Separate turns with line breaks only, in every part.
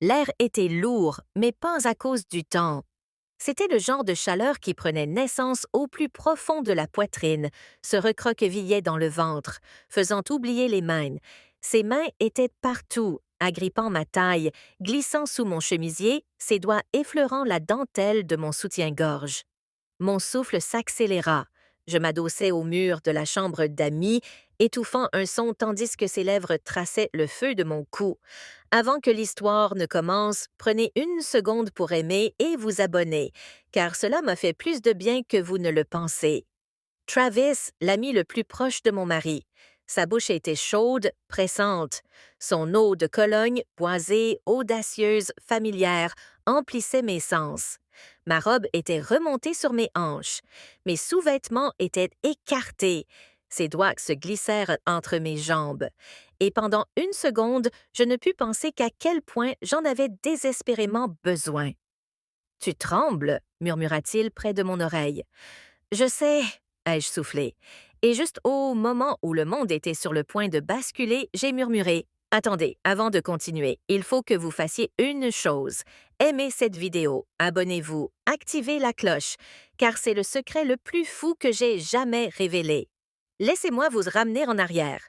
L'air était lourd, mais pas à cause du temps. C'était le genre de chaleur qui prenait naissance au plus profond de la poitrine, se recroquevillait dans le ventre, faisant oublier les mains. Ses mains étaient partout, agrippant ma taille, glissant sous mon chemisier, ses doigts effleurant la dentelle de mon soutien-gorge. Mon souffle s'accéléra. Je m'adossai au mur de la chambre d'amis, étouffant un son tandis que ses lèvres traçaient le feu de mon cou. Avant que l'histoire ne commence, prenez une seconde pour aimer et vous abonner, car cela m'a fait plus de bien que vous ne le pensez. Travis, l'ami le plus proche de mon mari. Sa bouche était chaude, pressante. Son eau de Cologne, boisée, audacieuse, familière, emplissait mes sens. Ma robe était remontée sur mes hanches. Mes sous-vêtements étaient écartés. Ses doigts se glissèrent entre mes jambes. Et pendant une seconde, je ne pus penser qu'à quel point j'en avais désespérément besoin. « Tu trembles » murmura-t-il près de mon oreille. « Je sais » ai-je soufflé. Et juste au moment où le monde était sur le point de basculer, j'ai murmuré. « Attendez, avant de continuer, il faut que vous fassiez une chose. Aimez cette vidéo, abonnez-vous, activez la cloche, car c'est le secret le plus fou que j'ai jamais révélé. Laissez-moi vous ramener en arrière. »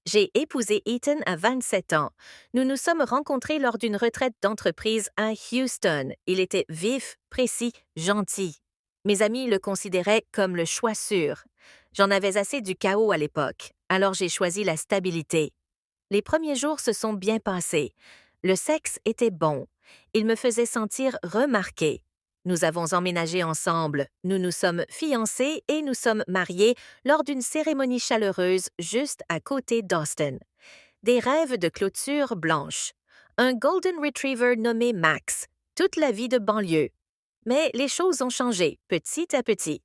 J'ai épousé Ethan à 27 ans. Nous nous sommes rencontrés lors d'une retraite d'entreprise à Houston. Il était vif, précis, gentil. Mes amis le considéraient comme le choix sûr. J'en avais assez du chaos à l'époque, alors j'ai choisi la stabilité. Les premiers jours se sont bien passés. Le sexe était bon. Il me faisait sentir remarqué. Nous avons emménagé ensemble, nous nous sommes fiancés et nous sommes mariés lors d'une cérémonie chaleureuse juste à côté d'Austin. Des rêves de clôture blanche. Un Golden Retriever nommé Max. Toute la vie de banlieue. Mais les choses ont changé, petit à petit.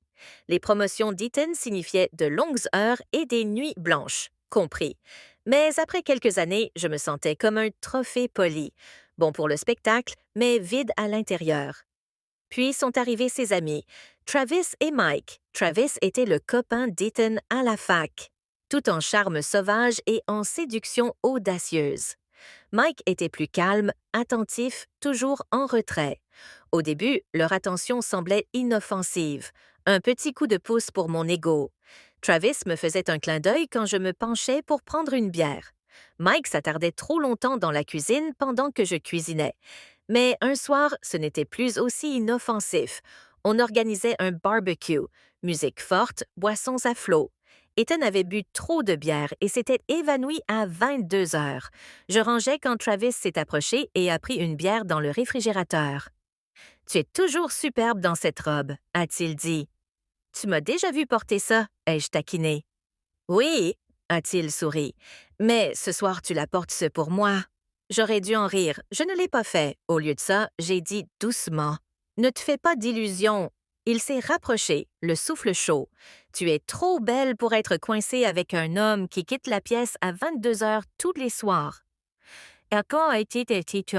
Les promotions d'Eton signifiaient de longues heures et des nuits blanches, compris. Mais après quelques années, je me sentais comme un trophée poli. Bon pour le spectacle, mais vide à l'intérieur. Puis sont arrivés ses amis, Travis et Mike. Travis était le copain d'Ethan à la fac, tout en charme sauvage et en séduction audacieuse. Mike était plus calme, attentif, toujours en retrait. Au début, leur attention semblait inoffensive. Un petit coup de pouce pour mon ego. Travis me faisait un clin d'œil quand je me penchais pour prendre une bière. Mike s'attardait trop longtemps dans la cuisine pendant que je cuisinais. Mais un soir, ce n'était plus aussi inoffensif. On organisait un barbecue, musique forte, boissons à flot. Ethan avait bu trop de bière et s'était évanoui à 22 heures. Je rangeais quand Travis s'est approché et a pris une bière dans le réfrigérateur. « Tu es toujours superbe dans cette robe », a-t-il dit. « Tu m'as déjà vu porter ça », ai-je taquiné. « Oui », a-t-il souri, « mais ce soir tu la portes pour moi. » J'aurais dû en rire, je ne l'ai pas fait. Au lieu de ça, j'ai dit doucement. « Ne te fais pas d'illusions. » Il s'est rapproché, le souffle chaud. « Tu es trop belle pour être coincée avec un homme qui quitte la pièce à 22 heures tous les soirs. » Quand a été quelque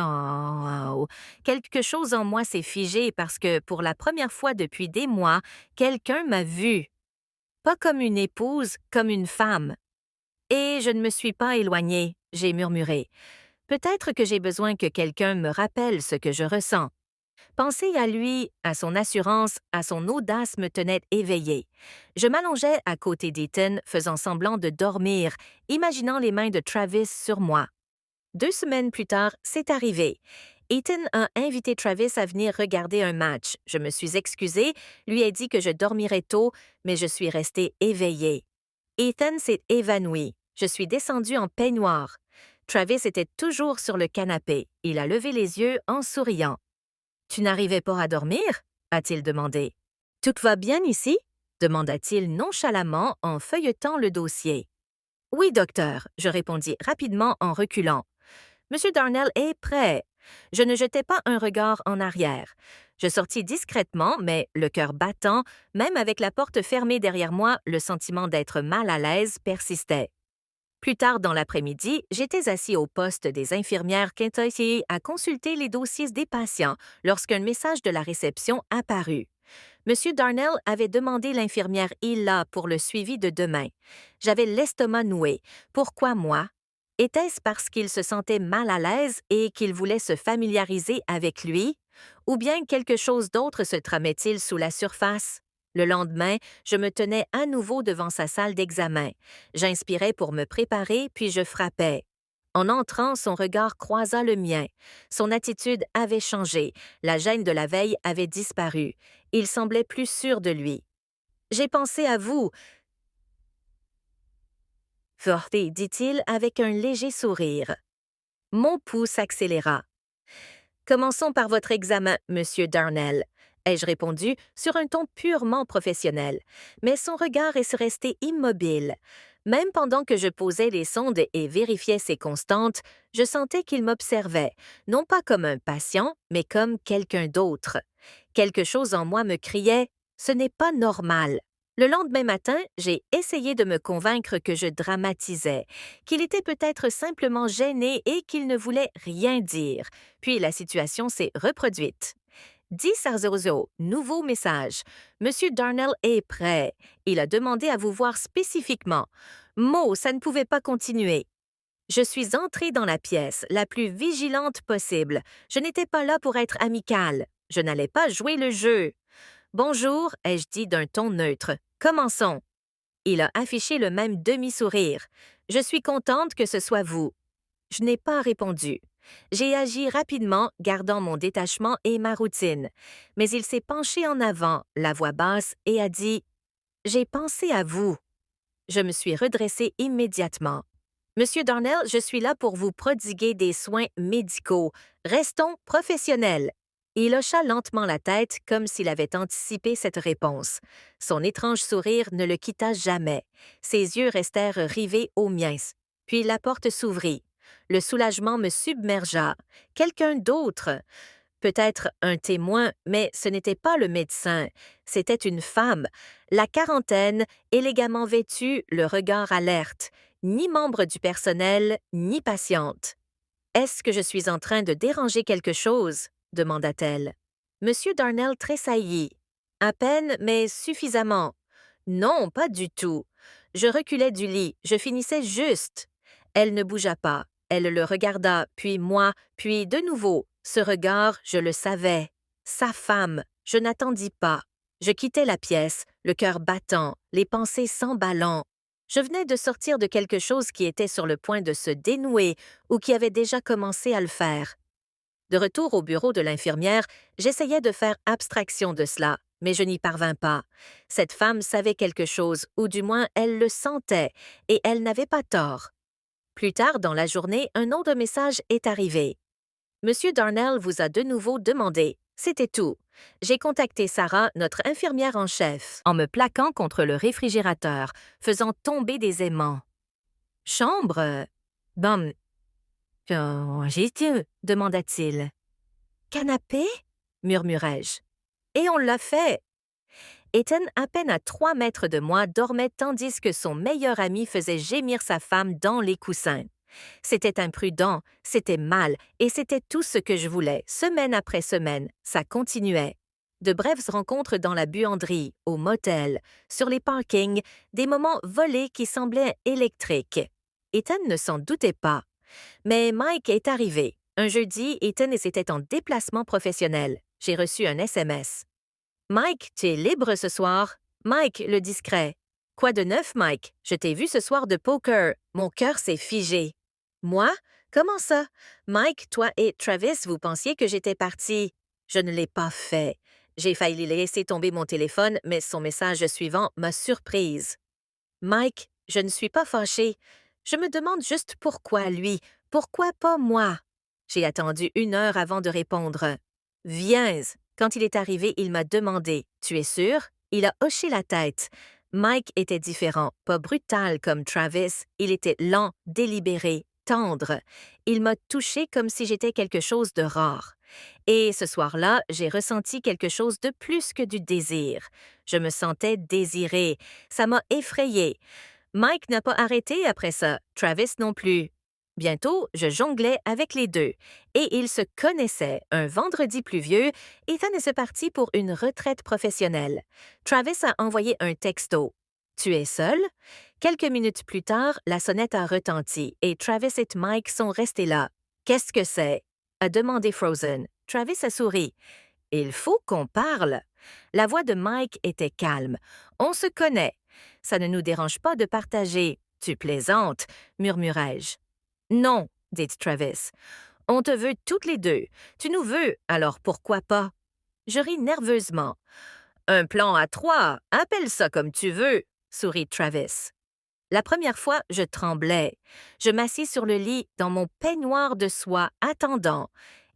chose en moi s'est figé parce que pour la première fois depuis des mois, quelqu'un m'a vue. Pas comme une épouse, comme une femme. Et je ne me suis pas éloignée, j'ai murmuré. Peut-être que j'ai besoin que quelqu'un me rappelle ce que je ressens. Penser à lui, à son assurance, à son audace me tenait éveillée. Je m'allongeais à côté d'Ethan, faisant semblant de dormir, imaginant les mains de Travis sur moi. 2 semaines plus tard, c'est arrivé. Ethan a invité Travis à venir regarder un match. Je me suis excusée, lui ai dit que je dormirais tôt, mais je suis restée éveillée. Ethan s'est évanoui. Je suis descendue en peignoir. Travis était toujours sur le canapé. Il a levé les yeux en souriant. « Tu n'arrivais pas à dormir ?» a-t-il demandé. « Tout va bien ici ?» demanda-t-il nonchalamment en feuilletant le dossier. « Oui, docteur », je répondis rapidement en reculant. « Monsieur Darnell est prêt. » Je ne jetai pas un regard en arrière. Je sortis discrètement, mais le cœur battant, même avec la porte fermée derrière moi, le sentiment d'être mal à l'aise persistait. Plus tard dans l'après-midi, j'étais assis au poste des infirmières Kentucky à consulter les dossiers des patients lorsqu'un message de la réception apparut. Monsieur Darnell avait demandé l'infirmière Hilla pour le suivi de demain. J'avais l'estomac noué. Pourquoi moi? Était-ce parce qu'il se sentait mal à l'aise et qu'il voulait se familiariser avec lui? Ou bien quelque chose d'autre se tramait-il sous la surface? Le lendemain, je me tenais à nouveau devant sa salle d'examen. J'inspirais pour me préparer, puis je frappais. En entrant, son regard croisa le mien. Son attitude avait changé. La gêne de la veille avait disparu. Il semblait plus sûr de lui. « J'ai pensé à vous, » Forte, dit-il avec un léger sourire. Mon pouls s'accéléra. « Commençons par votre examen, Monsieur Darnell, » ai-je répondu sur un ton purement professionnel, mais son regard est resté immobile. Même pendant que je posais les sondes et vérifiais ses constantes, je sentais qu'il m'observait, non pas comme un patient, mais comme quelqu'un d'autre. Quelque chose en moi me criait « Ce n'est pas normal ». Le lendemain matin, j'ai essayé de me convaincre que je dramatisais, qu'il était peut-être simplement gêné et qu'il ne voulait rien dire. Puis la situation s'est reproduite. 10h00, nouveau message. Monsieur Darnell est prêt. Il a demandé à vous voir spécifiquement. Mo, ça ne pouvait pas continuer. Je suis entrée dans la pièce, la plus vigilante possible. Je n'étais pas là pour être amicale. Je n'allais pas jouer le jeu. Bonjour, ai-je dit d'un ton neutre. Commençons. Il a affiché le même demi-sourire. Je suis contente que ce soit vous. Je n'ai pas répondu. J'ai agi rapidement, gardant mon détachement et ma routine. Mais il s'est penché en avant, la voix basse, et a dit « J'ai pensé à vous. » Je me suis redressée immédiatement. « Monsieur Darnell, je suis là pour vous prodiguer des soins médicaux. Restons professionnels. » Il hocha lentement la tête comme s'il avait anticipé cette réponse. Son étrange sourire ne le quitta jamais. Ses yeux restèrent rivés aux miens. Puis la porte s'ouvrit. Le soulagement me submergea. Quelqu'un d'autre. Peut-être un témoin, mais ce n'était pas le médecin. C'était une femme, la quarantaine, élégamment vêtue, le regard alerte. Ni membre du personnel, ni patiente. « Est-ce que je suis en train de déranger quelque chose? » demanda-t-elle. Monsieur Darnell tressaillit. « À peine, mais suffisamment. »« Non, pas du tout. Je reculais du lit, je finissais juste. » Elle ne bougea pas. Elle le regarda, puis moi, puis de nouveau. Ce regard, je le savais. Sa femme, je n'attendis pas. Je quittais la pièce, le cœur battant, les pensées s'emballant. Je venais de sortir de quelque chose qui était sur le point de se dénouer ou qui avait déjà commencé à le faire. De retour au bureau de l'infirmière, j'essayais de faire abstraction de cela, mais je n'y parvins pas. Cette femme savait quelque chose, ou du moins elle le sentait, et elle n'avait pas tort. Plus tard dans la journée, un autre message est arrivé. « Monsieur Darnell vous a de nouveau demandé. » C'était tout. J'ai contacté Sarah, notre infirmière en chef, en me plaquant contre le réfrigérateur, faisant tomber des aimants. « Chambre? Bon. J'ai Dieu, demanda-t-il. « Canapé? » murmurai-je. Et on l'a fait. Ethan, à peine à 3 mètres de moi, dormait tandis que son meilleur ami faisait gémir sa femme dans les coussins. C'était imprudent, c'était mal, et c'était tout ce que je voulais, semaine après semaine. Ça continuait. De brèves rencontres dans la buanderie, au motel, sur les parkings, des moments volés qui semblaient électriques. Ethan ne s'en doutait pas. Mais Mike est arrivé. Un jeudi, Ethan était en déplacement professionnel. J'ai reçu un SMS. « Mike, tu es libre ce soir? » Mike, le discret. « Quoi de neuf, Mike? Je t'ai vu ce soir de poker. » Mon cœur s'est figé. « Moi? Comment ça? Mike, toi et Travis, vous pensiez que j'étais partie. » Je ne l'ai pas fait. J'ai failli laisser tomber mon téléphone, mais son message suivant m'a surprise. « Mike, je ne suis pas fâchée. Je me demande juste pourquoi lui, pourquoi pas moi? » J'ai attendu 1 heure avant de répondre. « Viens! » Quand il est arrivé, il m'a demandé « Tu es sûr? » Il a hoché la tête. Mike était différent, pas brutal comme Travis. Il était lent, délibéré, tendre. Il m'a touché comme si j'étais quelque chose de rare. Et ce soir-là, j'ai ressenti quelque chose de plus que du désir. Je me sentais désirée. Ça m'a effrayée. Mike n'a pas arrêté après ça, Travis non plus. Bientôt, je jonglais avec les deux. Et ils se connaissaient. Un vendredi pluvieux, Ethan est parti pour une retraite professionnelle. Travis a envoyé un texto. « Tu es seul? Quelques minutes plus tard, la sonnette a retenti et Travis et Mike sont restés là. Qu'est-ce que c'est? A demandé Frozen. Travis a souri. Il faut qu'on parle. La voix de Mike était calme. On se connaît. Ça ne nous dérange pas de partager. Tu plaisantes, murmurai-je. Non, dit Travis. On te veut toutes les deux. Tu nous veux, alors pourquoi pas? Je ris nerveusement. Un plan à trois, appelle ça comme tu veux, sourit Travis. La première fois, je tremblais. Je m'assis sur le lit dans mon peignoir de soie, attendant.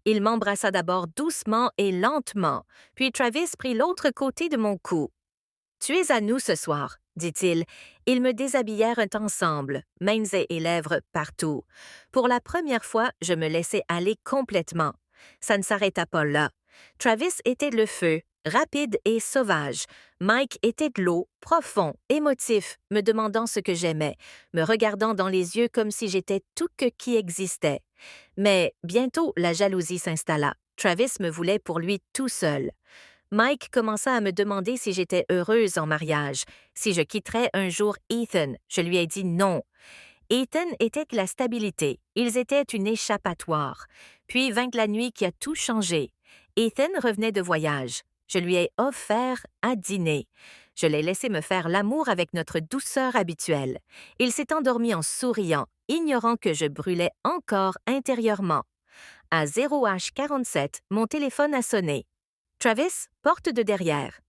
Il m'embrassa d'abord doucement et lentement, puis Travis prit l'autre côté de mon cou. Tu es à nous ce soir, dit-il. Ils me déshabillèrent ensemble, mains et lèvres partout. Pour la première fois, je me laissai aller complètement. Ça ne s'arrêta pas là. Travis était le feu, rapide et sauvage. Mike était de l'eau, profond, émotif, me demandant ce que j'aimais, me regardant dans les yeux comme si j'étais tout que qui existait. Mais bientôt, la jalousie s'installa. Travis me voulait pour lui tout seul. Mike commença à me demander si j'étais heureuse en mariage, si je quitterais un jour Ethan. Je lui ai dit non. Ethan était la stabilité. Ils étaient une échappatoire. Puis vint la nuit qui a tout changé. Ethan revenait de voyage. Je lui ai offert à dîner. Je l'ai laissé me faire l'amour avec notre douceur habituelle. Il s'est endormi en souriant, ignorant que je brûlais encore intérieurement. À 0h47, mon téléphone a sonné. Travis, porte de derrière.